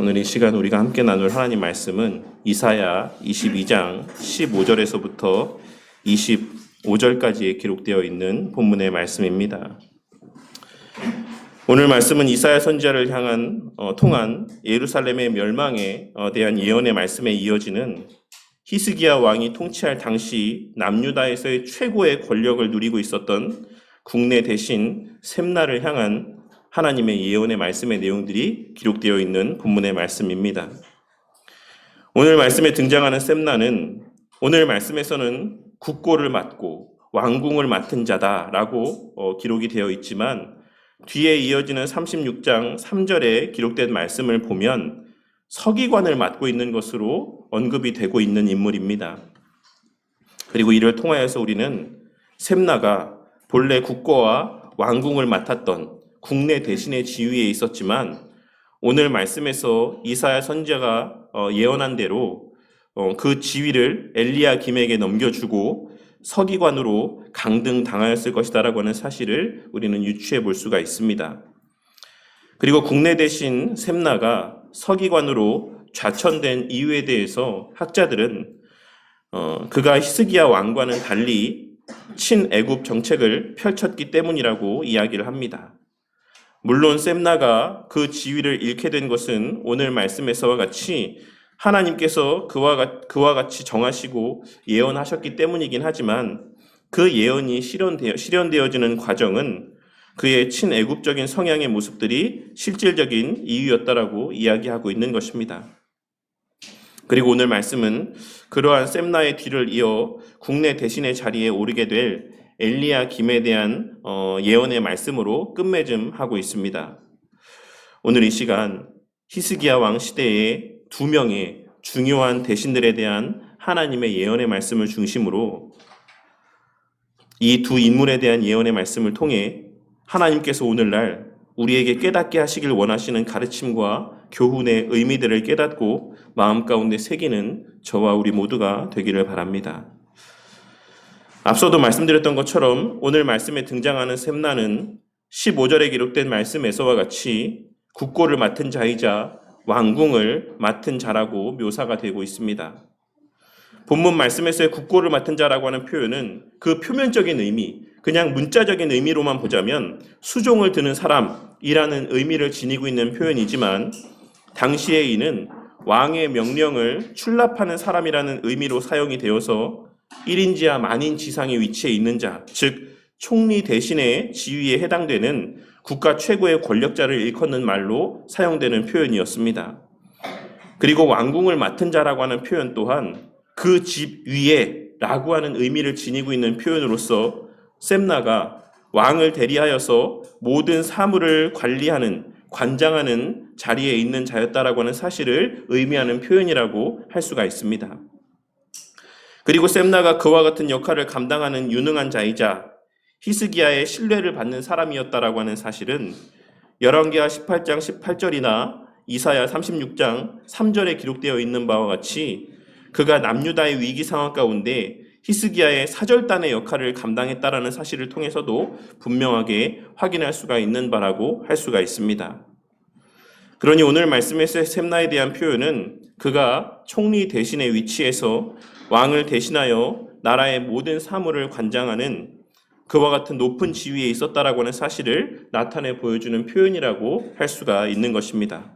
오늘 이 시간 우리가 함께 나눌 하나님 말씀은 이사야 22장 15절에서부터 25절까지에 기록되어 있는 본문의 말씀입니다. 오늘 말씀은 이사야 선지자를 통한 예루살렘의 멸망에 대한 예언의 말씀에 이어지는 히스기야 왕이 통치할 당시 남유다에서의 최고의 권력을 누리고 있었던 국내 대신 셈나를 향한 하나님의 예언의 말씀의 내용들이 기록되어 있는 본문의 말씀입니다. 오늘 말씀에 등장하는 셈나는 오늘 말씀에서는 국고를 맡고 왕궁을 맡은 자다라고 기록이 되어 있지만 뒤에 이어지는 36장 3절에 기록된 말씀을 보면 서기관을 맡고 있는 것으로 언급이 되고 있는 인물입니다. 그리고 이를 통하여서 우리는 셈나가 본래 국고와 왕궁을 맡았던 국내 대신의 지위에 있었지만 오늘 말씀에서 이사야 선지자가 예언한 대로 그 지위를 엘리야김에게 넘겨주고 서기관으로 강등당하였을 것이다라고 하는 사실을 우리는 유추해 볼 수가 있습니다. 그리고 국내 대신 셈나가 서기관으로 좌천된 이유에 대해서 학자들은 그가 히스기야 왕과는 달리 친애굽 정책을 펼쳤기 때문이라고 이야기를 합니다. 물론 셈나가 그 지위를 잃게 된 것은 오늘 말씀에서와 같이 하나님께서 그와 같이 정하시고 예언하셨기 때문이긴 하지만 그 예언이 실현되어지는 과정은 그의 친애굽적인 성향의 모습들이 실질적인 이유였다라고 이야기하고 있는 것입니다. 그리고 오늘 말씀은 그러한 셈나의 뒤를 이어 국내 대신의 자리에 오르게 될 엘리야김에 대한 예언의 말씀으로 끝맺음하고 있습니다. 오늘 이 시간 히스기야 왕 시대의 두 명의 중요한 대신들에 대한 하나님의 예언의 말씀을 중심으로 이 두 인물에 대한 예언의 말씀을 통해 하나님께서 오늘날 우리에게 깨닫게 하시길 원하시는 가르침과 교훈의 의미들을 깨닫고 마음 가운데 새기는 저와 우리 모두가 되기를 바랍니다. 앞서도 말씀드렸던 것처럼 오늘 말씀에 등장하는 셈나는 15절에 기록된 말씀에서와 같이 국고를 맡은 자이자 왕궁을 맡은 자라고 묘사가 되고 있습니다. 본문 말씀에서의 국고를 맡은 자라고 하는 표현은 그 표면적인 의미, 그냥 문자적인 의미로만 보자면 수종을 드는 사람이라는 의미를 지니고 있는 표현이지만 당시에 이는 왕의 명령을 출납하는 사람이라는 의미로 사용이 되어서 1인지하 만인 지상의 위치에 있는 자, 즉 총리 대신의 지위에 해당되는 국가 최고의 권력자를 일컫는 말로 사용되는 표현이었습니다. 그리고 왕궁을 맡은 자라고 하는 표현 또한 그 집 위에 라고 하는 의미를 지니고 있는 표현으로서 셈나가 왕을 대리하여서 모든 사물을 관리하는, 관장하는 자리에 있는 자였다라고 하는 사실을 의미하는 표현이라고 할 수가 있습니다. 그리고 셈나가 그와 같은 역할을 감당하는 유능한 자이자 히스기야의 신뢰를 받는 사람이었다라고 하는 사실은 열왕기하 18장 18절이나 이사야 36장 3절에 기록되어 있는 바와 같이 그가 남유다의 위기 상황 가운데 히스기야의 사절단의 역할을 감당했다라는 사실을 통해서도 분명하게 확인할 수가 있는 바라고 할 수가 있습니다. 그러니 오늘 말씀에서의 셈나에 대한 표현은 그가 총리 대신의 위치에서 왕을 대신하여 나라의 모든 사물을 관장하는 그와 같은 높은 지위에 있었다라고 하는 사실을 나타내 보여주는 표현이라고 할 수가 있는 것입니다.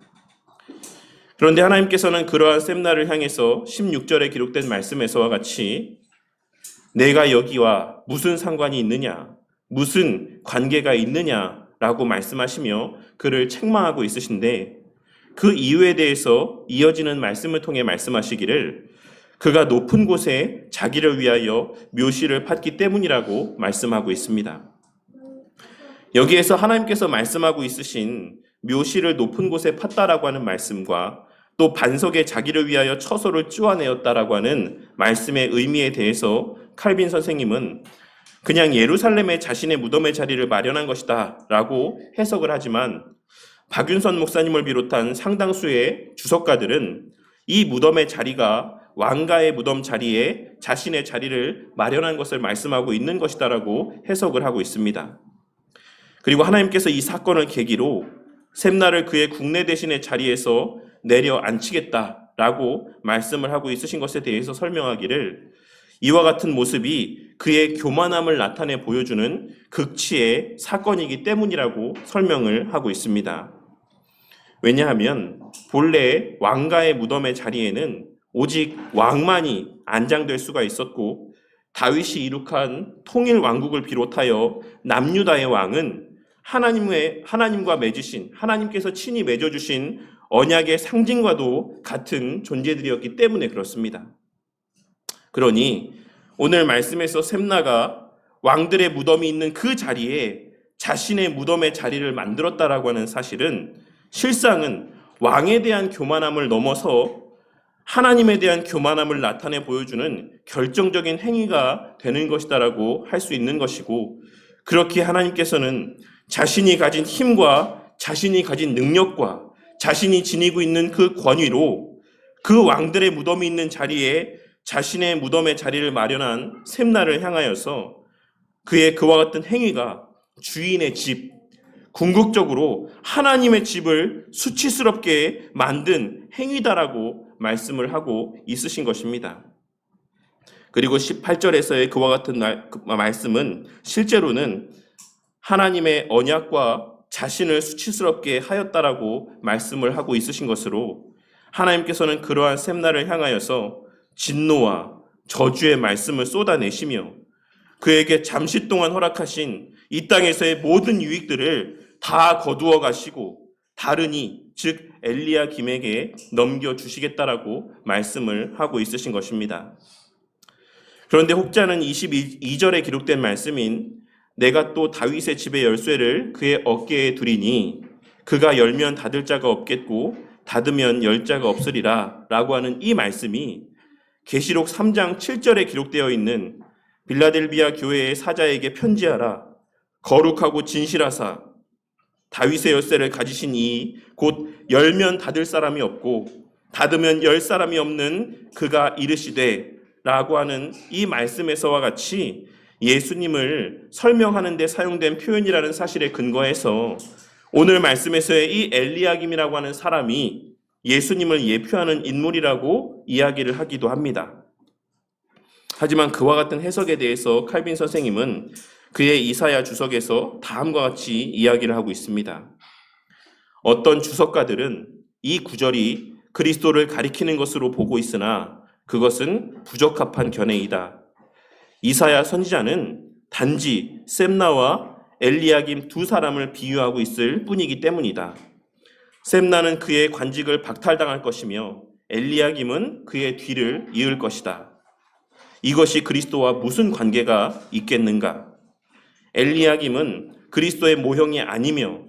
그런데 하나님께서는 그러한 셈나를 향해서 16절에 기록된 말씀에서와 같이 내가 여기와 무슨 상관이 있느냐, 무슨 관계가 있느냐라고 말씀하시며 그를 책망하고 있으신데 그 이유에 대해서 이어지는 말씀을 통해 말씀하시기를 그가 높은 곳에 자기를 위하여 묘시를 팠기 때문이라고 말씀하고 있습니다. 여기에서 하나님께서 말씀하고 있으신 묘시를 높은 곳에 팠다라고 하는 말씀과 또 반석에 자기를 위하여 처소를 쪼아내었다라고 하는 말씀의 의미에 대해서 칼빈 선생님은 그냥 예루살렘에 자신의 무덤의 자리를 마련한 것이다 라고 해석을 하지만 박윤선 목사님을 비롯한 상당수의 주석가들은 이 무덤의 자리가 왕가의 무덤 자리에 자신의 자리를 마련한 것을 말씀하고 있는 것이다라고 해석을 하고 있습니다. 그리고 하나님께서 이 사건을 계기로 셈나를 그의 국내 대신의 자리에서 내려앉히겠다라고 말씀을 하고 있으신 것에 대해서 설명하기를 이와 같은 모습이 그의 교만함을 나타내 보여주는 극치의 사건이기 때문이라고 설명을 하고 있습니다. 왜냐하면 본래 왕가의 무덤의 자리에는 오직 왕만이 안장될 수가 있었고 다윗이 이룩한 통일 왕국을 비롯하여 남유다의 왕은 하나님과 맺으신 하나님께서 친히 맺어주신 언약의 상징과도 같은 존재들이었기 때문에 그렇습니다. 그러니 오늘 말씀에서 셈나가 왕들의 무덤이 있는 그 자리에 자신의 무덤의 자리를 만들었다라고 하는 사실은 실상은 왕에 대한 교만함을 넘어서 하나님에 대한 교만함을 나타내 보여주는 결정적인 행위가 되는 것이다라고 할 수 있는 것이고, 그렇게 하나님께서는 자신이 가진 힘과 자신이 가진 능력과 자신이 지니고 있는 그 권위로 그 왕들의 무덤이 있는 자리에 자신의 무덤의 자리를 마련한 셈나를 향하여서 그와 같은 행위가 주인의 집, 궁극적으로 하나님의 집을 수치스럽게 만든 행위다라고 말씀을 하고 있으신 것입니다. 그리고 18절에서의 그와 같은 말씀은 실제로는 하나님의 언약과 자신을 수치스럽게 하였다라고 말씀을 하고 있으신 것으로 하나님께서는 그러한 셈나를 향하여서 진노와 저주의 말씀을 쏟아내시며 그에게 잠시 동안 허락하신 이 땅에서의 모든 유익들을 다 거두어 가시고 다르니 즉 엘리야김에게 넘겨주시겠다라고 말씀을 하고 있으신 것입니다. 그런데 혹자는 22절에 기록된 말씀인 내가 또 다윗의 집의 열쇠를 그의 어깨에 두리니 그가 열면 닫을 자가 없겠고 닫으면 열 자가 없으리라 라고 하는 이 말씀이 계시록 3장 7절에 기록되어 있는 빌라델비아 교회의 사자에게 편지하라 거룩하고 진실하사 다윗의 열쇠를 가지신 이 곧 열면 닫을 사람이 없고 닫으면 열 사람이 없는 그가 이르시되 라고 하는 이 말씀에서와 같이 예수님을 설명하는 데 사용된 표현이라는 사실에 근거해서 오늘 말씀에서의 이 엘리야김이라고 하는 사람이 예수님을 예표하는 인물이라고 이야기를 하기도 합니다. 하지만 그와 같은 해석에 대해서 칼빈 선생님은 그의 이사야 주석에서 다음과 같이 이야기를 하고 있습니다. 어떤 주석가들은 이 구절이 그리스도를 가리키는 것으로 보고 있으나 그것은 부적합한 견해이다. 이사야 선지자는 단지 셈나와 엘리야김 두 사람을 비유하고 있을 뿐이기 때문이다. 셈나는 그의 관직을 박탈당할 것이며 엘리야김은 그의 뒤를 이을 것이다. 이것이 그리스도와 무슨 관계가 있겠는가? 엘리야김은 그리스도의 모형이 아니며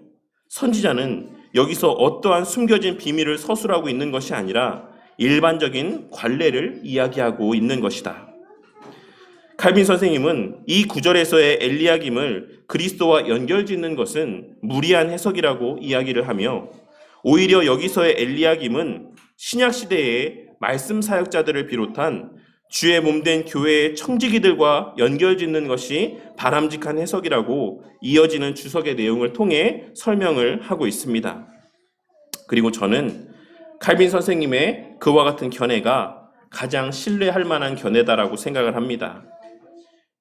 선지자는 여기서 어떠한 숨겨진 비밀을 서술하고 있는 것이 아니라 일반적인 관례를 이야기하고 있는 것이다. 칼빈 선생님은 이 구절에서의 엘리야김을 그리스도와 연결짓는 것은 무리한 해석이라고 이야기를 하며 오히려 여기서의 엘리야김은 신약시대의 말씀 사역자들을 비롯한 주의 몸된 교회의 청지기들과 연결짓는 것이 바람직한 해석이라고 이어지는 주석의 내용을 통해 설명을 하고 있습니다. 그리고 저는 칼빈 선생님의 그와 같은 견해가 가장 신뢰할 만한 견해다라고 생각을 합니다.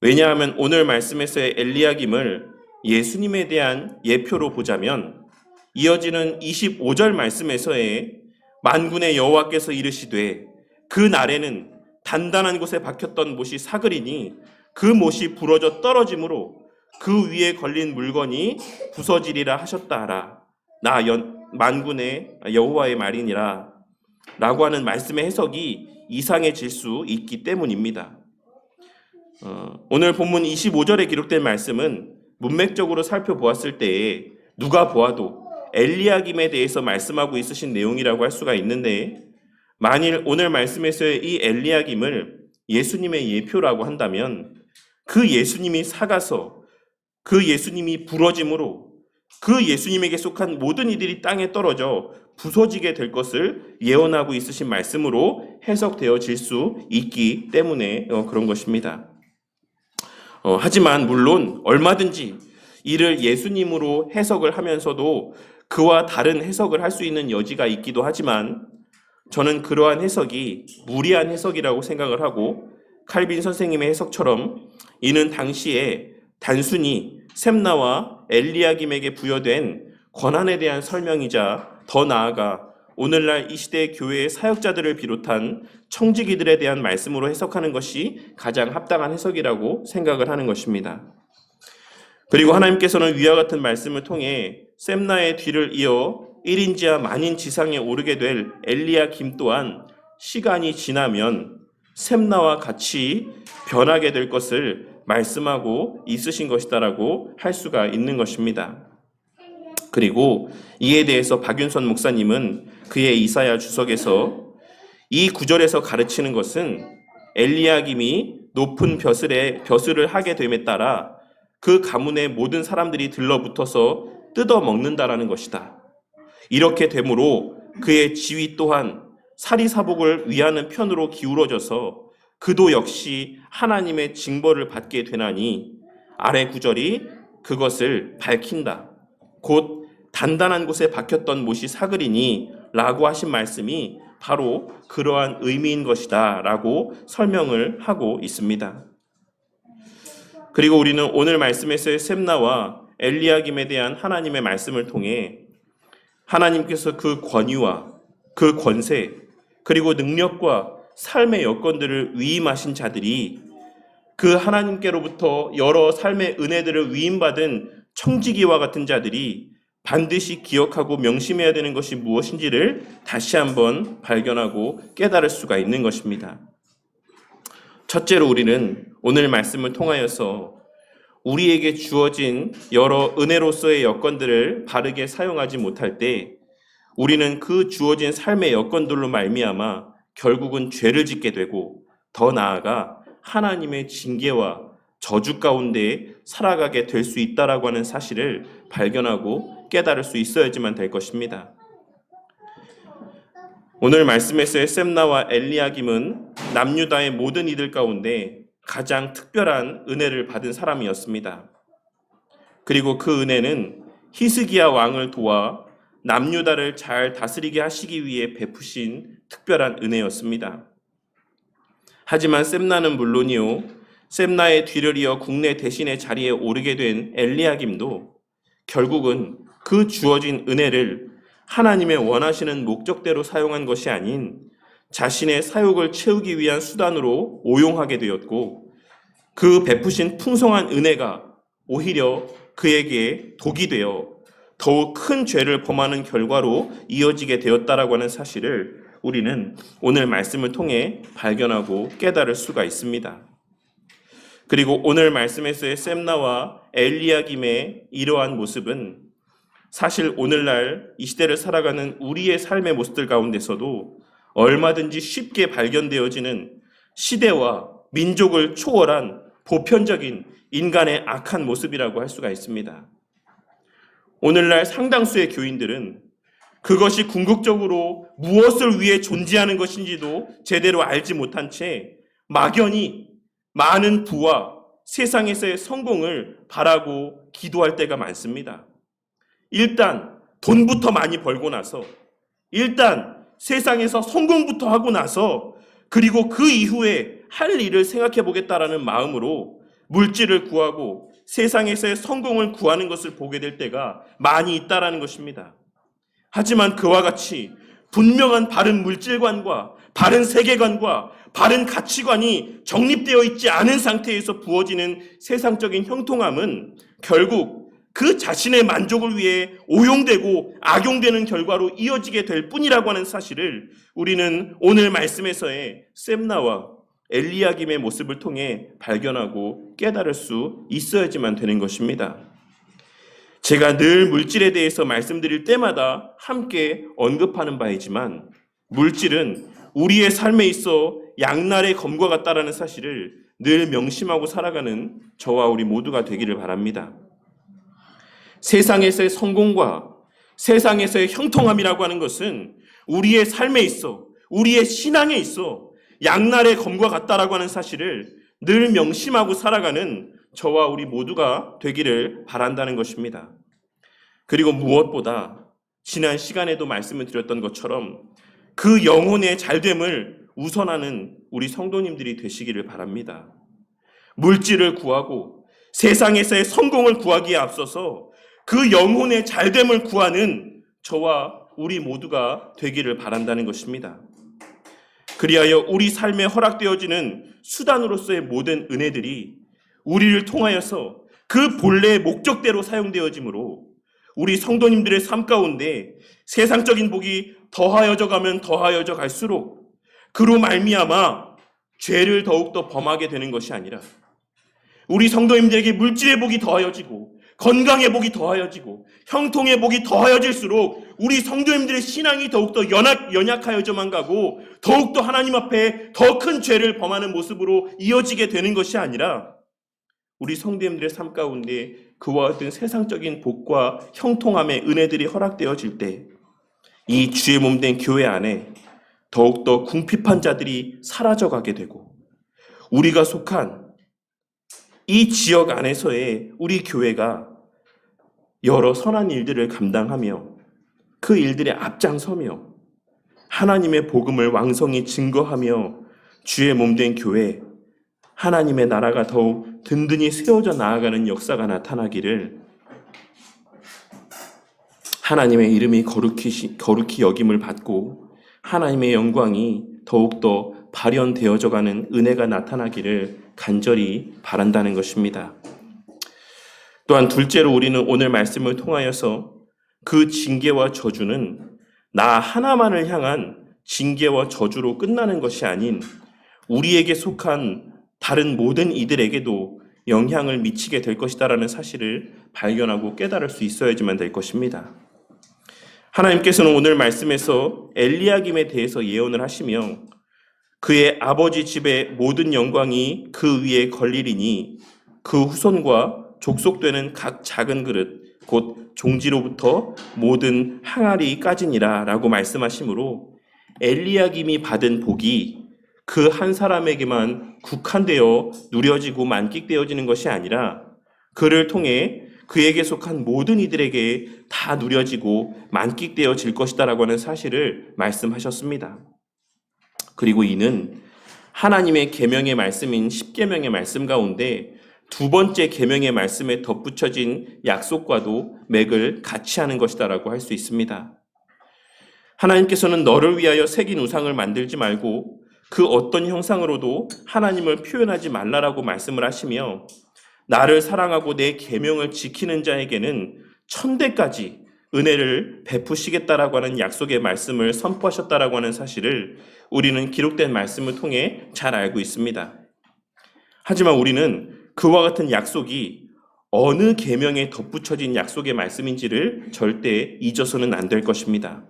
왜냐하면 오늘 말씀에서의 엘리야김을 예수님에 대한 예표로 보자면 이어지는 25절 말씀에서의 만군의 여호와께서 이르시되 그 날에는 단단한 곳에 박혔던 못이 사그리니 그 못이 부러져 떨어짐으로 그 위에 걸린 물건이 부서지리라 하셨다 하라. 나 만군의 여호와의 말이니라 라고 하는 말씀의 해석이 이상해질 수 있기 때문입니다. 오늘 본문 25절에 기록된 말씀은 문맥적으로 살펴보았을 때에 누가 보아도 엘리야김에 대해서 말씀하고 있으신 내용이라고 할 수가 있는데 만일 오늘 말씀에서의 이 엘리야김을 예수님의 예표라고 한다면 그 예수님이 사가서 그 예수님이 부러짐으로 그 예수님에게 속한 모든 이들이 땅에 떨어져 부서지게 될 것을 예언하고 있으신 말씀으로 해석되어질 수 있기 때문에 그런 것입니다. 하지만 물론 얼마든지 이를 예수님으로 해석을 하면서도 그와 다른 해석을 할 수 있는 여지가 있기도 하지만 저는 그러한 해석이 무리한 해석이라고 생각을 하고 칼빈 선생님의 해석처럼 이는 당시에 단순히 셈나와 엘리야김에게 부여된 권한에 대한 설명이자 더 나아가 오늘날 이 시대의 교회의 사역자들을 비롯한 청지기들에 대한 말씀으로 해석하는 것이 가장 합당한 해석이라고 생각을 하는 것입니다. 그리고 하나님께서는 위와 같은 말씀을 통해 셈나의 뒤를 이어 1인지하 만인 지상에 오르게 될 엘리야김 또한 시간이 지나면 셈나와 같이 변하게 될 것을 말씀하고 있으신 것이다라고 할 수가 있는 것입니다. 그리고 이에 대해서 박윤선 목사님은 그의 이사야 주석에서 이 구절에서 가르치는 것은 엘리야김이 높은 벼슬을 하게 됨에 따라 그 가문의 모든 사람들이 들러붙어서 뜯어 먹는다라는 것이다. 이렇게 되므로 그의 지위 또한 사리사복을 위하는 편으로 기울어져서 그도 역시 하나님의 징벌을 받게 되나니 아래 구절이 그것을 밝힌다. 곧 단단한 곳에 박혔던 못이 사그리니 라고 하신 말씀이 바로 그러한 의미인 것이다 라고 설명을 하고 있습니다. 그리고 우리는 오늘 말씀에서의 셈나와 엘리야김에 대한 하나님의 말씀을 통해 하나님께서 그 권위와 그 권세 그리고 능력과 삶의 여건들을 위임하신 자들이 그 하나님께로부터 여러 삶의 은혜들을 위임받은 청지기와 같은 자들이 반드시 기억하고 명심해야 되는 것이 무엇인지를 다시 한번 발견하고 깨달을 수가 있는 것입니다. 첫째로 우리는 오늘 말씀을 통하여서 우리에게 주어진 여러 은혜로서의 여건들을 바르게 사용하지 못할 때 우리는 그 주어진 삶의 여건들로 말미암아 결국은 죄를 짓게 되고 더 나아가 하나님의 징계와 저주 가운데 살아가게 될 수 있다라고 하는 사실을 발견하고 깨달을 수 있어야지만 될 것입니다. 오늘 말씀에서의 셈나와 엘리야김은 남유다의 모든 이들 가운데 가장 특별한 은혜를 받은 사람이었습니다. 그리고 그 은혜는 히스기야 왕을 도와 남유다를 잘 다스리게 하시기 위해 베푸신 특별한 은혜였습니다. 하지만 셈나는 물론이요, 셈나의 뒤를 이어 국내 대신의 자리에 오르게 된 엘리야김도 결국은 그 주어진 은혜를 하나님의 원하시는 목적대로 사용한 것이 아닌 자신의 사욕을 채우기 위한 수단으로 오용하게 되었고 그 베푸신 풍성한 은혜가 오히려 그에게 독이 되어 더욱 큰 죄를 범하는 결과로 이어지게 되었다라고 하는 사실을 우리는 오늘 말씀을 통해 발견하고 깨달을 수가 있습니다. 그리고 오늘 말씀에서의 셈나와 엘리야김의 이러한 모습은 사실 오늘날 이 시대를 살아가는 우리의 삶의 모습들 가운데서도 얼마든지 쉽게 발견되어지는 시대와 민족을 초월한 보편적인 인간의 악한 모습이라고 할 수가 있습니다. 오늘날 상당수의 교인들은 그것이 궁극적으로 무엇을 위해 존재하는 것인지도 제대로 알지 못한 채 막연히 많은 부와 세상에서의 성공을 바라고 기도할 때가 많습니다. 일단 돈부터 많이 벌고 나서, 일단 세상에서 성공부터 하고 나서, 그리고 그 이후에 할 일을 생각해 보겠다라는 마음으로 물질을 구하고 세상에서의 성공을 구하는 것을 보게 될 때가 많이 있다라는 것입니다. 하지만 그와 같이 분명한 바른 물질관과 바른 세계관과 바른 가치관이 정립되어 있지 않은 상태에서 부어지는 세상적인 형통함은 결국 그 자신의 만족을 위해 오용되고 악용되는 결과로 이어지게 될 뿐이라고 하는 사실을 우리는 오늘 말씀에서의 셈나와 엘리야김의 모습을 통해 발견하고 깨달을 수 있어야지만 되는 것입니다. 제가 늘 물질에 대해서 말씀드릴 때마다 함께 언급하는 바이지만 물질은 우리의 삶에 있어 양날의 검과 같다라는 사실을 늘 명심하고 살아가는 저와 우리 모두가 되기를 바랍니다. 세상에서의 성공과 세상에서의 형통함이라고 하는 것은 우리의 삶에 있어, 우리의 신앙에 있어 양날의 검과 같다라고 하는 사실을 늘 명심하고 살아가는 저와 우리 모두가 되기를 바란다는 것입니다. 그리고 무엇보다 지난 시간에도 말씀을 드렸던 것처럼 그 영혼의 잘됨을 우선하는 우리 성도님들이 되시기를 바랍니다. 물질을 구하고 세상에서의 성공을 구하기에 앞서서 그 영혼의 잘됨을 구하는 저와 우리 모두가 되기를 바란다는 것입니다. 그리하여 우리 삶에 허락되어지는 수단으로서의 모든 은혜들이 우리를 통하여서 그 본래의 목적대로 사용되어지므로 우리 성도님들의 삶 가운데 세상적인 복이 더하여져 가면 더하여져 갈수록 그로 말미암아 죄를 더욱더 범하게 되는 것이 아니라 우리 성도님들에게 물질의 복이 더하여지고 건강의 복이 더하여지고 형통의 복이 더하여질수록 우리 성도님들의 신앙이 더욱더 연약하여져만 가고 더욱더 하나님 앞에 더 큰 죄를 범하는 모습으로 이어지게 되는 것이 아니라 우리 성도님들의 삶 가운데 그와 같은 세상적인 복과 형통함의 은혜들이 허락되어질 때 이 주의 몸된 교회 안에 더욱더 궁핍한 자들이 사라져가게 되고 우리가 속한 이 지역 안에서의 우리 교회가 여러 선한 일들을 감당하며 그 일들에 앞장서며 하나님의 복음을 왕성히 증거하며 주의 몸된 교회, 하나님의 나라가 더욱 든든히 세워져 나아가는 역사가 나타나기를 하나님의 이름이 거룩히 여김을 받고 하나님의 영광이 더욱더 발현되어져가는 은혜가 나타나기를 간절히 바란다는 것입니다. 또한 둘째로 우리는 오늘 말씀을 통하여서 그 징계와 저주는 나 하나만을 향한 징계와 저주로 끝나는 것이 아닌 우리에게 속한 다른 모든 이들에게도 영향을 미치게 될 것이다라는 사실을 발견하고 깨달을 수 있어야지만 될 것입니다. 하나님께서는 오늘 말씀에서 엘리야김에 대해서 예언을 하시며 그의 아버지 집의 모든 영광이 그 위에 걸리리니 그 후손과 족속되는 각 작은 그릇 곧 종지로부터 모든 항아리까지니라 라고 말씀하시므로 엘리야김이 받은 복이 그 한 사람에게만 국한되어 누려지고 만끽되어지는 것이 아니라 그를 통해 그에게 속한 모든 이들에게 다 누려지고 만끽되어질 것이다 라고 하는 사실을 말씀하셨습니다. 그리고 이는 하나님의 계명의 말씀인 십계명의 말씀 가운데 두 번째 계명의 말씀에 덧붙여진 약속과도 맥을 같이 하는 것이다라고 할 수 있습니다. 하나님께서는 너를 위하여 새긴 우상을 만들지 말고 그 어떤 형상으로도 하나님을 표현하지 말라라고 말씀을 하시며 나를 사랑하고 내 계명을 지키는 자에게는 천대까지 은혜를 베푸시겠다라고 하는 약속의 말씀을 선포하셨다라고 하는 사실을 우리는 기록된 말씀을 통해 잘 알고 있습니다. 하지만 우리는 그와 같은 약속이 어느 계명에 덧붙여진 약속의 말씀인지를 절대 잊어서는 안 될 것입니다.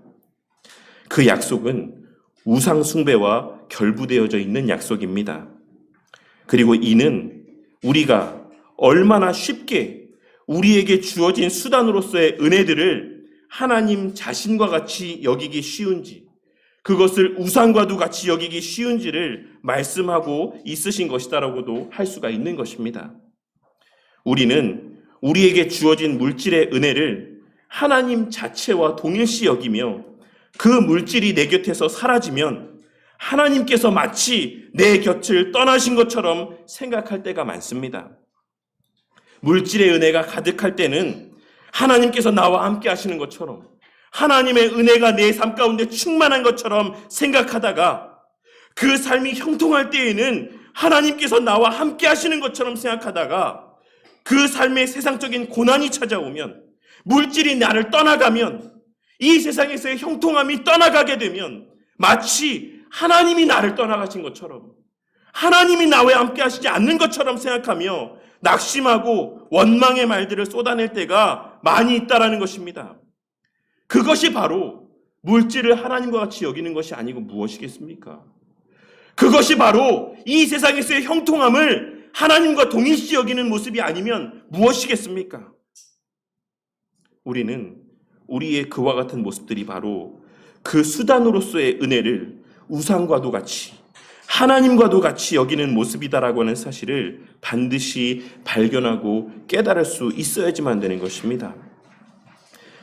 그 약속은 우상 숭배와 결부되어져 있는 약속입니다. 그리고 이는 우리가 얼마나 쉽게 우리에게 주어진 수단으로서의 은혜들을 하나님 자신과 같이 여기기 쉬운지, 그것을 우상과도 같이 여기기 쉬운지를 말씀하고 있으신 것이다라고도 할 수가 있는 것입니다. 우리는 우리에게 주어진 물질의 은혜를 하나님 자체와 동일시 여기며 그 물질이 내 곁에서 사라지면 하나님께서 마치 내 곁을 떠나신 것처럼 생각할 때가 많습니다. 물질의 은혜가 가득할 때는 하나님께서 나와 함께 하시는 것처럼 하나님의 은혜가 내 삶 가운데 충만한 것처럼 생각하다가 그 삶이 형통할 때에는 하나님께서 나와 함께 하시는 것처럼 생각하다가 그 삶의 세상적인 고난이 찾아오면 물질이 나를 떠나가면 이 세상에서의 형통함이 떠나가게 되면 마치 하나님이 나를 떠나가신 것처럼 하나님이 나와 함께 하시지 않는 것처럼 생각하며 낙심하고 원망의 말들을 쏟아낼 때가 많이 있다라는 것입니다. 그것이 바로 물질을 하나님과 같이 여기는 것이 아니고 무엇이겠습니까? 그것이 바로 이 세상에서의 형통함을 하나님과 동일시 여기는 모습이 아니면 무엇이겠습니까? 우리는 우리의 그와 같은 모습들이 바로 그 수단으로서의 은혜를 우상과도 같이 하나님과도 같이 여기는 모습이다라고 하는 사실을 반드시 발견하고 깨달을 수 있어야지만 되는 것입니다.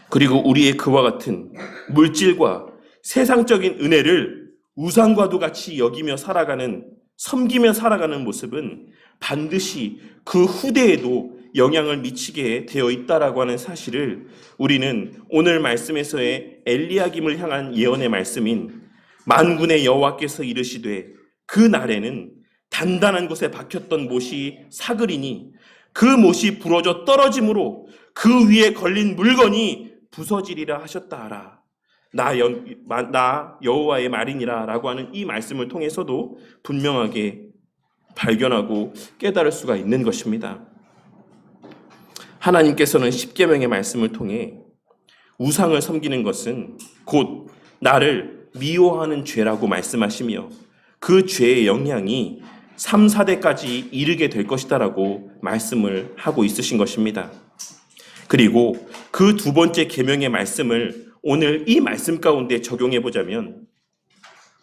그리고 우리의 그와 같은 물질과 세상적인 은혜를 우상과도 같이 여기며 살아가는, 섬기며 살아가는 모습은 반드시 그 후대에도 영향을 미치게 되어 있다라고 하는 사실을 우리는 오늘 말씀에서의 엘리야김을 향한 예언의 말씀인 만군의 여호와께서 이르시되 그 날에는 단단한 곳에 박혔던 못이 사그리니 그 못이 부러져 떨어짐으로 그 위에 걸린 물건이 부서지리라 하셨다 하라. 나 여호와의 말이니라 라고 하는 이 말씀을 통해서도 분명하게 발견하고 깨달을 수가 있는 것입니다. 하나님께서는 십계명의 말씀을 통해 우상을 섬기는 것은 곧 나를 미워하는 죄라고 말씀하시며 그 죄의 영향이 3, 4대까지 이르게 될 것이다라고 말씀을 하고 있으신 것입니다. 그리고 그 두 번째 계명의 말씀을 오늘 이 말씀 가운데 적용해 보자면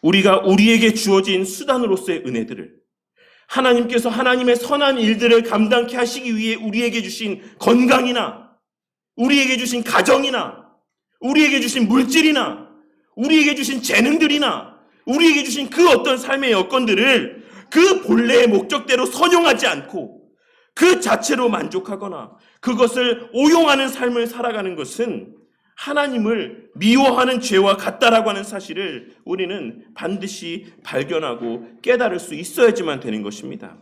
우리가 우리에게 주어진 수단으로서의 은혜들을 하나님께서 하나님의 선한 일들을 감당케 하시기 위해 우리에게 주신 건강이나 우리에게 주신 가정이나 우리에게 주신 물질이나 우리에게 주신 재능들이나 우리에게 주신 그 어떤 삶의 여건들을 그 본래의 목적대로 선용하지 않고 그 자체로 만족하거나 그것을 오용하는 삶을 살아가는 것은 하나님을 미워하는 죄와 같다라고 하는 사실을 우리는 반드시 발견하고 깨달을 수 있어야지만 되는 것입니다.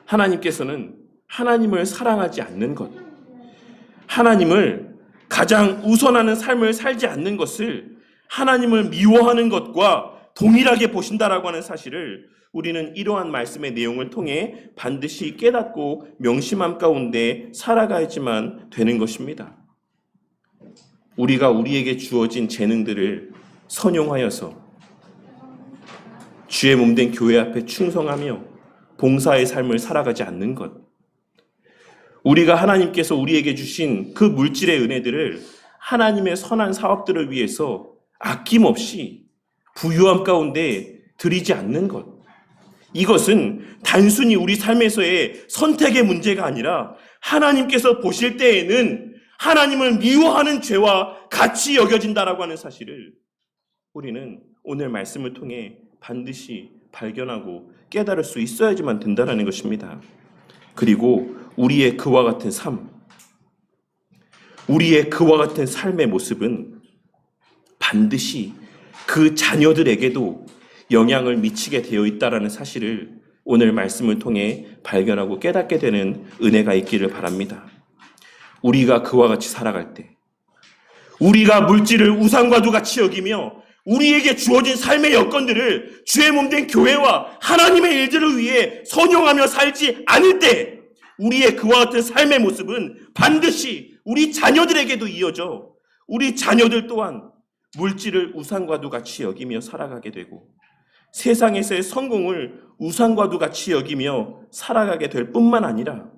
하나님께서는 하나님을 사랑하지 않는 것, 하나님을 가장 우선하는 삶을 살지 않는 것을 하나님을 미워하는 것과 동일하게 보신다라고 하는 사실을 우리는 이러한 말씀의 내용을 통해 반드시 깨닫고 명심함 가운데 살아가야지만 되는 것입니다. 우리가 우리에게 주어진 재능들을 선용하여서 주의 몸된 교회 앞에 충성하며 봉사의 삶을 살아가지 않는 것, 우리가 하나님께서 우리에게 주신 그 물질의 은혜들을 하나님의 선한 사업들을 위해서 아낌없이 부유함 가운데 드리지 않는 것, 이것은 단순히 우리 삶에서의 선택의 문제가 아니라 하나님께서 보실 때에는 하나님을 미워하는 죄와 같이 여겨진다라고 하는 사실을 우리는 오늘 말씀을 통해 반드시 발견하고 깨달을 수 있어야지만 된다는 것입니다. 그리고 우리의 그와 같은 삶, 우리의 그와 같은 삶의 모습은 반드시 그 자녀들에게도 영향을 미치게 되어 있다는 사실을 오늘 말씀을 통해 발견하고 깨닫게 되는 은혜가 있기를 바랍니다. 우리가 그와 같이 살아갈 때, 우리가 물질을 우상과도 같이 여기며 우리에게 주어진 삶의 여건들을 주의 몸된 교회와 하나님의 일들을 위해 선용하며 살지 않을 때 우리의 그와 같은 삶의 모습은 반드시 우리 자녀들에게도 이어져 우리 자녀들 또한 물질을 우상과도 같이 여기며 살아가게 되고 세상에서의 성공을 우상과도 같이 여기며 살아가게 될 뿐만 아니라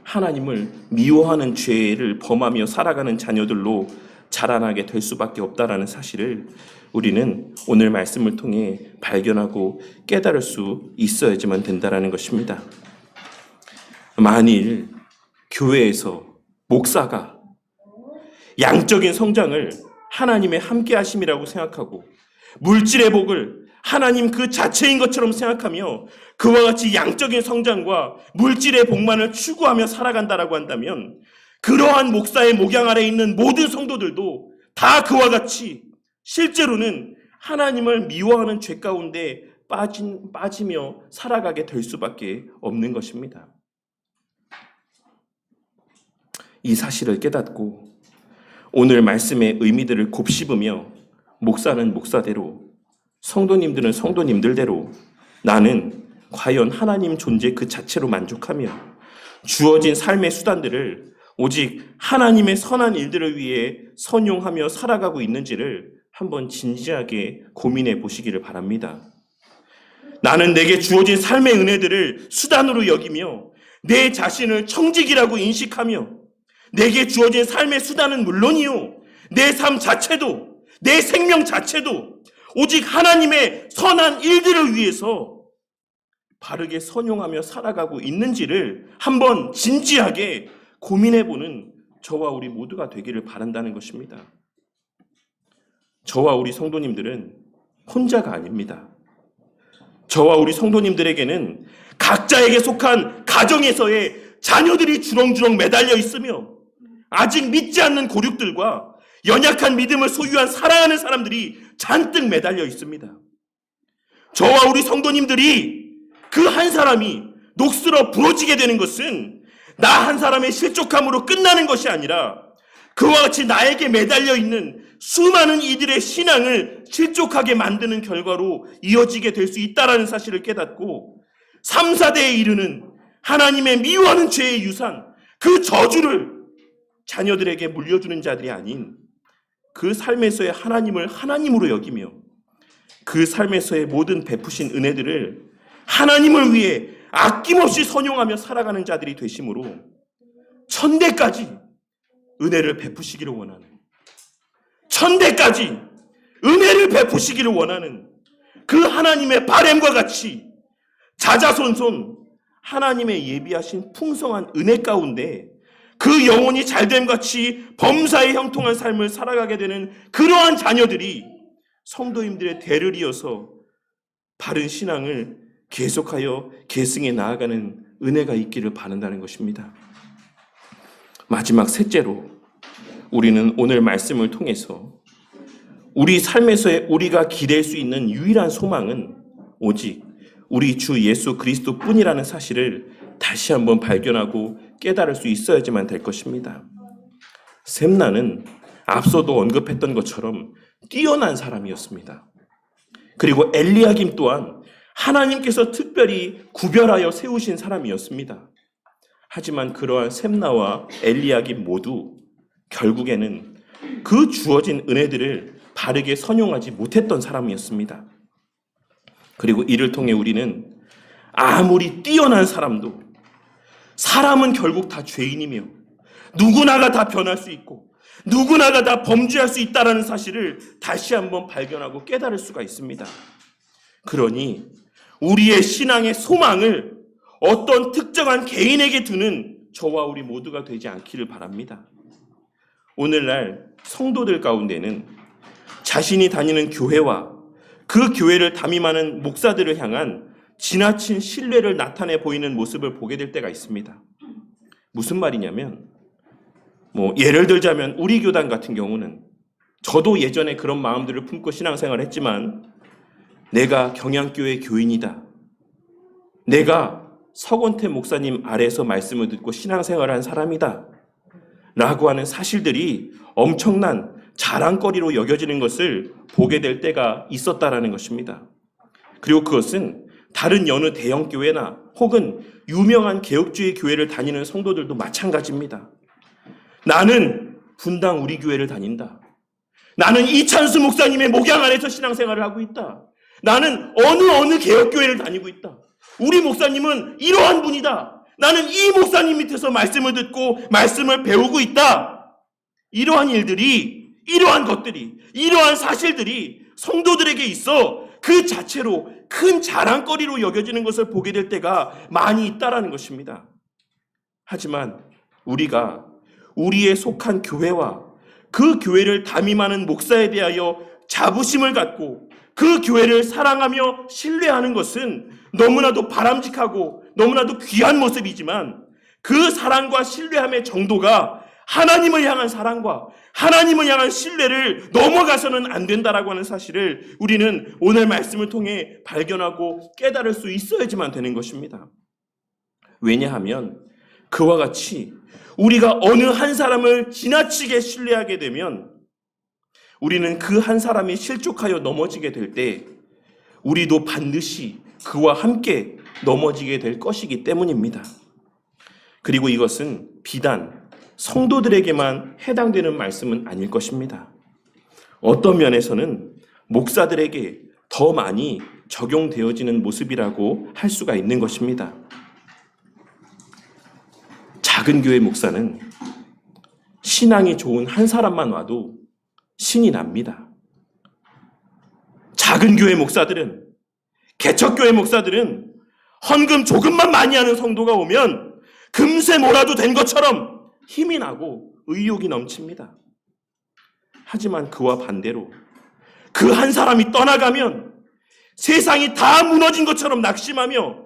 하나님을 미워하는 죄를 범하며 살아가는 자녀들로 자라나게 될 수밖에 없다라는 사실을 우리는 오늘 말씀을 통해 발견하고 깨달을 수 있어야지만 된다라는 것입니다. 만일 교회에서 목사가 양적인 성장을 하나님의 함께 하심이라고 생각하고 물질의 복을 하나님 그 자체인 것처럼 생각하며 그와 같이 양적인 성장과 물질의 복만을 추구하며 살아간다라고 한다면 그러한 목사의 목양 아래 있는 모든 성도들도 다 그와 같이 실제로는 하나님을 미워하는 죄 가운데 빠지며 살아가게 될 수밖에 없는 것입니다. 이 사실을 깨닫고 오늘 말씀의 의미들을 곱씹으며 목사는 목사대로 성도님들은 성도님들대로 나는 과연 하나님 존재 그 자체로 만족하며 주어진 삶의 수단들을 오직 하나님의 선한 일들을 위해 선용하며 살아가고 있는지를 한번 진지하게 고민해 보시기를 바랍니다. 나는 내게 주어진 삶의 은혜들을 수단으로 여기며 내 자신을 청직이라고 인식하며 내게 주어진 삶의 수단은 물론이요 내 삶 자체도 내 생명 자체도 오직 하나님의 선한 일들을 위해서 바르게 선용하며 살아가고 있는지를 한번 진지하게 고민해보는 저와 우리 모두가 되기를 바란다는 것입니다. 저와 우리 성도님들은 혼자가 아닙니다. 저와 우리 성도님들에게는 각자에게 속한 가정에서의 자녀들이 주렁주렁 매달려 있으며 아직 믿지 않는 고륙들과 연약한 믿음을 소유한 사랑하는 사람들이 잔뜩 매달려 있습니다. 저와 우리 성도님들이 그 한 사람이 녹슬어 부러지게 되는 것은 나 한 사람의 실족함으로 끝나는 것이 아니라 그와 같이 나에게 매달려 있는 수많은 이들의 신앙을 실족하게 만드는 결과로 이어지게 될 수 있다는 사실을 깨닫고 3, 4대에 이르는 하나님의 미워하는 죄의 유산, 그 저주를 자녀들에게 물려주는 자들이 아닌 그 삶에서의 하나님을 하나님으로 여기며 그 삶에서의 모든 베푸신 은혜들을 하나님을 위해 아낌없이 선용하며 살아가는 자들이 되심으로 천대까지 은혜를 베푸시기를 원하는, 천대까지 은혜를 베푸시기를 원하는 그 하나님의 바램과 같이 자자손손 하나님의 예비하신 풍성한 은혜 가운데 그 영혼이 잘됨같이 범사에 형통한 삶을 살아가게 되는 그러한 자녀들이 성도님들의 대를 이어서 바른 신앙을 계속하여 계승해 나아가는 은혜가 있기를 바란다는 것입니다. 마지막 셋째로 우리는 오늘 말씀을 통해서 우리 삶에서의 우리가 기댈 수 있는 유일한 소망은 오직 우리 주 예수 그리스도 뿐이라는 사실을 다시 한번 발견하고 깨달을 수 있어야지만 될 것입니다. 셈나는 앞서도 언급했던 것처럼 뛰어난 사람이었습니다. 그리고 엘리야김 또한 하나님께서 특별히 구별하여 세우신 사람이었습니다. 하지만 그러한 셈나와 엘리야김 모두 결국에는 그 주어진 은혜들을 바르게 선용하지 못했던 사람이었습니다. 그리고 이를 통해 우리는 아무리 뛰어난 사람도 사람은 결국 다 죄인이며 누구나가 다 변할 수 있고 누구나가 다 범죄할 수 있다는 사실을 다시 한번 발견하고 깨달을 수가 있습니다. 그러니 우리의 신앙의 소망을 어떤 특정한 개인에게 두는 저와 우리 모두가 되지 않기를 바랍니다. 오늘날 성도들 가운데는 자신이 다니는 교회와 그 교회를 담임하는 목사들을 향한 지나친 신뢰를 나타내 보이는 모습을 보게 될 때가 있습니다. 무슨 말이냐면 예를 들자면 우리 교단 같은 경우는 저도 예전에 그런 마음들을 품고 신앙생활을 했지만 내가 경양교회 교인이다. 내가 서건태 목사님 아래서 말씀을 듣고 신앙생활을 한 사람이다. 라고 하는 사실들이 엄청난 자랑거리로 여겨지는 것을 보게 될 때가 있었다라는 것입니다. 그리고 그것은 다른 여느 대형교회나 혹은 유명한 개혁주의 교회를 다니는 성도들도 마찬가지입니다. 나는 분당 우리 교회를 다닌다. 나는 이찬수 목사님의 목양 아래서 신앙생활을 하고 있다. 나는 어느 개혁교회를 다니고 있다. 우리 목사님은 이러한 분이다. 나는 이 목사님 밑에서 말씀을 듣고 말씀을 배우고 있다. 이러한 일들이, 이러한 것들이, 이러한 사실들이 성도들에게 있어 그 자체로 큰 자랑거리로 여겨지는 것을 보게 될 때가 많이 있다라는 것입니다. 하지만 우리가 우리의 속한 교회와 그 교회를 담임하는 목사에 대하여 자부심을 갖고 그 교회를 사랑하며 신뢰하는 것은 너무나도 바람직하고 너무나도 귀한 모습이지만 그 사랑과 신뢰함의 정도가 하나님을 향한 사랑과 하나님을 향한 신뢰를 넘어가서는 안 된다라고 하는 사실을 우리는 오늘 말씀을 통해 발견하고 깨달을 수 있어야지만 되는 것입니다. 왜냐하면 그와 같이 우리가 어느 한 사람을 지나치게 신뢰하게 되면 우리는 그 한 사람이 실족하여 넘어지게 될 때 우리도 반드시 그와 함께 넘어지게 될 것이기 때문입니다. 그리고 이것은 비단 성도들에게만 해당되는 말씀은 아닐 것입니다. 어떤 면에서는 목사들에게 더 많이 적용되어지는 모습이라고 할 수가 있는 것입니다. 작은 교회 목사는 신앙이 좋은 한 사람만 와도 신이 납니다. 작은 교회 목사들은, 개척교회 목사들은 헌금 조금만 많이 하는 성도가 오면 금세 몰아도 된 것처럼 힘이 나고 의욕이 넘칩니다. 하지만 그와 반대로 그 한 사람이 떠나가면 세상이 다 무너진 것처럼 낙심하며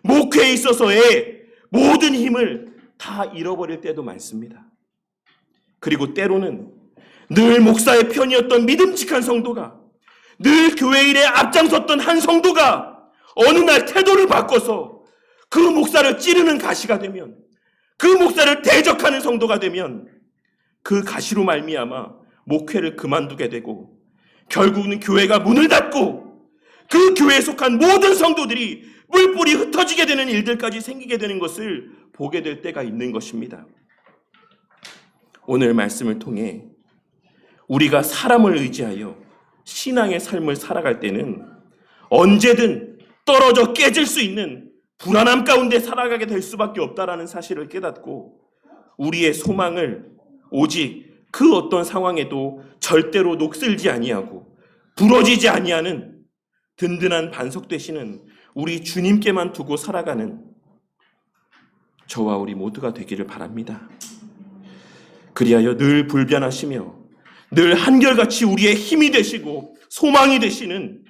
목회에 있어서의 모든 힘을 다 잃어버릴 때도 많습니다. 그리고 때로는 늘 목사의 편이었던 믿음직한 성도가, 늘 교회 일에 앞장섰던 한 성도가 어느 날 태도를 바꿔서 그 목사를 찌르는 가시가 되면, 그 목사를 대적하는 성도가 되면 그 가시로 말미암아 목회를 그만두게 되고 결국은 교회가 문을 닫고 그 교회에 속한 모든 성도들이 뿔뿔이 흩어지게 되는 일들까지 생기게 되는 것을 보게 될 때가 있는 것입니다. 오늘 말씀을 통해 우리가 사람을 의지하여 신앙의 삶을 살아갈 때는 언제든 떨어져 깨질 수 있는 불안함 가운데 살아가게 될 수밖에 없다라는 사실을 깨닫고 우리의 소망을 오직 그 어떤 상황에도 절대로 녹슬지 아니하고 부러지지 아니하는 든든한 반석 되시는 우리 주님께만 두고 살아가는 저와 우리 모두가 되기를 바랍니다. 그리하여 늘 불변하시며 늘 한결같이 우리의 힘이 되시고 소망이 되시는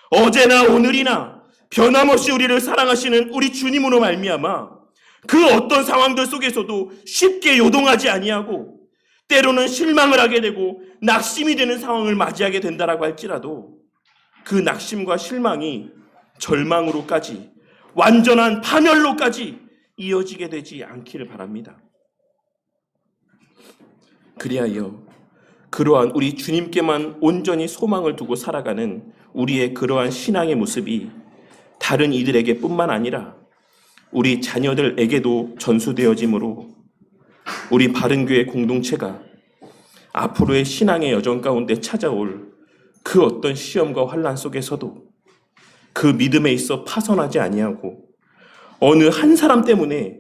어제나 오늘이나 변함없이 우리를 사랑하시는 우리 주님으로 말미암아 그 어떤 상황들 속에서도 쉽게 요동하지 아니하고 때로는 실망을 하게 되고 낙심이 되는 상황을 맞이하게 된다라고 할지라도 그 낙심과 실망이 절망으로까지 완전한 파멸로까지 이어지게 되지 않기를 바랍니다. 그리하여 그러한 우리 주님께만 온전히 소망을 두고 살아가는 우리의 그러한 신앙의 모습이 다른 이들에게 뿐만 아니라 우리 자녀들에게도 전수되어지므로 우리 바른교회 공동체가 앞으로의 신앙의 여정 가운데 찾아올 그 어떤 시험과 환난 속에서도 그 믿음에 있어 파선하지 아니하고 어느 한 사람 때문에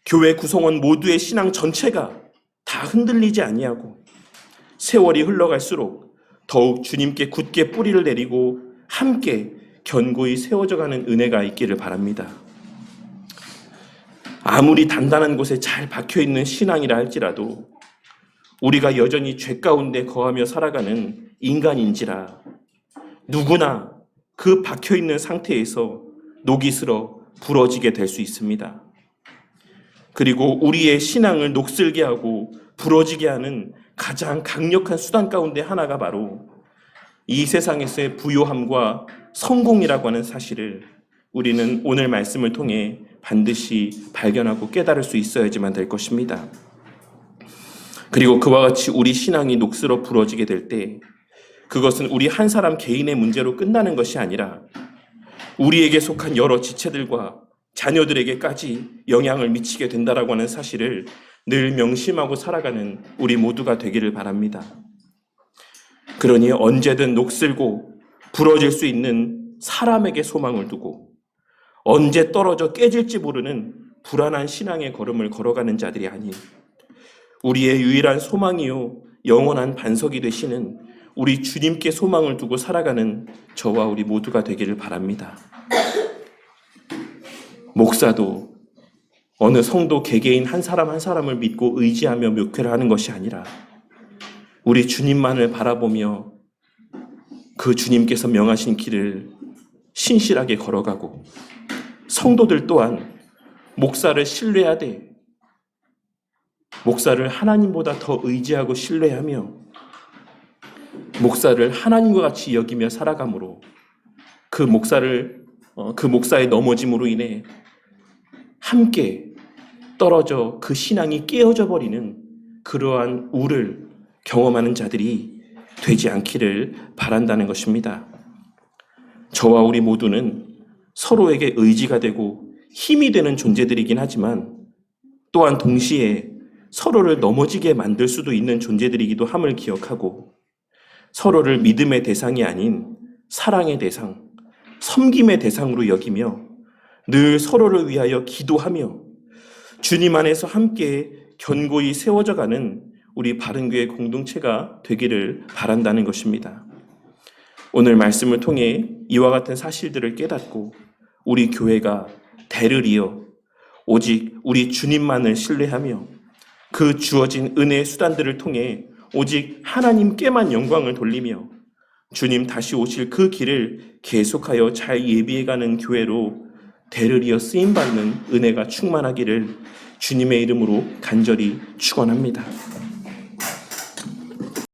교회 구성원 모두의 신앙 전체가 다 흔들리지 아니하고 세월이 흘러갈수록 더욱 주님께 굳게 뿌리를 내리고 함께 견고히 세워져가는 은혜가 있기를 바랍니다. 아무리 단단한 곳에 잘 박혀있는 신앙이라 할지라도 우리가 여전히 죄 가운데 거하며 살아가는 인간인지라 누구나 그 박혀있는 상태에서 녹이 슬어 부러지게 될 수 있습니다. 그리고 우리의 신앙을 녹슬게 하고 부러지게 하는 가장 강력한 수단 가운데 하나가 바로 이 세상에서의 부요함과 성공이라고 하는 사실을 우리는 오늘 말씀을 통해 반드시 발견하고 깨달을 수 있어야지만 될 것입니다. 그리고 그와 같이 우리 신앙이 녹슬어 부러지게 될 때 그것은 우리 한 사람 개인의 문제로 끝나는 것이 아니라 우리에게 속한 여러 지체들과 자녀들에게까지 영향을 미치게 된다라고 하는 사실을 늘 명심하고 살아가는 우리 모두가 되기를 바랍니다. 그러니 언제든 녹슬고 부러질 수 있는 사람에게 소망을 두고 언제 떨어져 깨질지 모르는 불안한 신앙의 걸음을 걸어가는 자들이 아닌 우리의 유일한 소망이요 영원한 반석이 되시는 우리 주님께 소망을 두고 살아가는 저와 우리 모두가 되기를 바랍니다. 목사도 어느 성도 개개인 한 사람 한 사람을 믿고 의지하며 목회를 하는 것이 아니라 우리 주님만을 바라보며 그 주님께서 명하신 길을 신실하게 걸어가고 성도들 또한 목사를 신뢰하되 목사를 하나님보다 더 의지하고 신뢰하며 목사를 하나님과 같이 여기며 살아가므로 그 목사의 넘어짐으로 인해 함께 떨어져 그 신앙이 깨어져 버리는 그러한 우를 경험하는 자들이 되지 않기를 바란다는 것입니다. 저와 우리 모두는 서로에게 의지가 되고 힘이 되는 존재들이긴 하지만 또한 동시에 서로를 넘어지게 만들 수도 있는 존재들이기도 함을 기억하고 서로를 믿음의 대상이 아닌 사랑의 대상, 섬김의 대상으로 여기며 늘 서로를 위하여 기도하며 주님 안에서 함께 견고히 세워져가는 우리 바른교회 공동체가 되기를 바란다는 것입니다. 오늘 말씀을 통해 이와 같은 사실들을 깨닫고 우리 교회가 대를 이어 오직 우리 주님만을 신뢰하며 그 주어진 은혜의 수단들을 통해 오직 하나님께만 영광을 돌리며 주님 다시 오실 그 길을 계속하여 잘 예비해가는 교회로 대를 이어 쓰임받는 은혜가 충만하기를 주님의 이름으로 간절히 축원합니다.